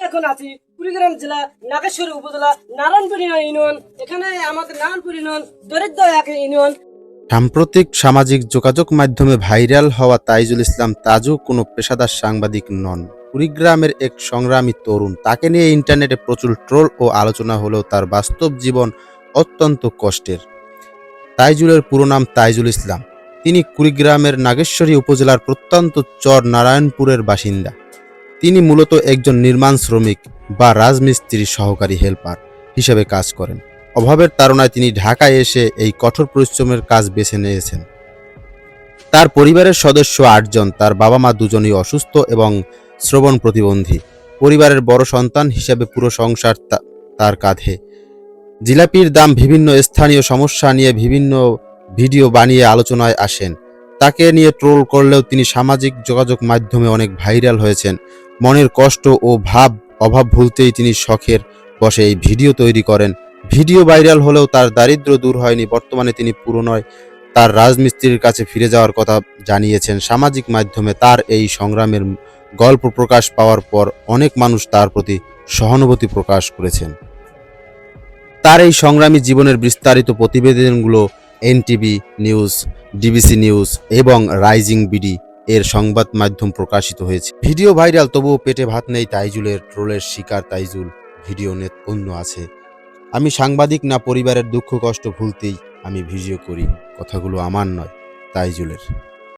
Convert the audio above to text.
এখন আছি কুড়িগ্রাম জেলা নাগেশ্বরী উপজেলা নারায়ণপুর ইউনিয়ন। এখানে আমাদের নারায়ণপুর ইউনিয়ন দরিদ্র এক ইউনিয়ন। সাম্প্রতিক সামাজিক যোগাযোগ মাধ্যমে ভাইরাল হওয়া তাইজুল ইসলাম তাজু কোনো পেশাদার সাংবাদিক নন। কুড়িগ্রামের এক সংগ্রামী তরুণ। তাকে নিয়ে ইন্টারনেটে প্রচুর ট্রোল ও আলোচনা হলেও তার বাস্তব জীবন অত্যন্ত কষ্টের। তাইজুলের পুরো নাম তাইজুল ইসলাম। তিনি কুড়িগ্রামের নাগেশ্বরী উপজেলার প্রত্যন্ত চর নারায়ণপুরের বাসিন্দা। তিনি মূলত একজন নির্মাণ শ্রমিক বা রাজমিস্ত্রির সহকারী হেল্পার হিসেবে কাজ করেন। অভাবের তাড়নায় তিনি ঢাকায় এসে এই কঠোর পরিশ্রমের কাজ বেছে নিয়েছেন। তার পরিবারের সদস্য ৮ জন। তার বাবা মা দুজনই অসুস্থ এবং শ্রবণ প্রতিবন্ধী। পরিবারের বড় সন্তান হিসেবে পুরো সংসার তার কাঁধে। জিলাপির দাম বিভিন্ন স্থানীয় সমস্যা নিয়ে বিভিন্ন ভিডিও বানিয়ে আলোচনায় আসেন। তাকে নিয়ে ট্রোল করলেও তিনি সামাজিক যোগাযোগ মাধ্যমে অনেক ভাইরাল হয়েছেন। মনের কষ্ট ও অভাব ভুলতেই তিনি শখের বসে এই ভিডিও তৈরি করেন। ভিডিও ভাইরাল হলেও তার দারিদ্র্য দূর হয়নি। বর্তমানে তিনি পুনরায় তার রাজমিস্ত্রির কাছে ফিরে যাওয়ার কথা জানিয়েছেন। সামাজিক মাধ্যমে তার এই সংগ্রামের গল্প প্রকাশ পাওয়ার পর অনেক মানুষ তার প্রতি সহানুভূতি প্রকাশ করেছেন। তার এই সংগ্রামী জীবনের বিস্তারিত প্রতিবেদনগুলো এনটিভি নিউজ, ডিবিসি নিউজ এবং রাইজিং বিডি এর সংবাদ মাধ্যম প্রকাশিত হয়েছে। ভিডিও ভাইরাল, তবুও পেটে ভাত নেই তাইজুলের। ট্রোলের শিকার তাইজুল ভিডিও অন্য আছে। আমি সাংবাদিক না, পরিবারের দুঃখ কষ্ট ভুলতেই আমি ভিডিও করি। কথাগুলো আমার নয়, তাইজুলের।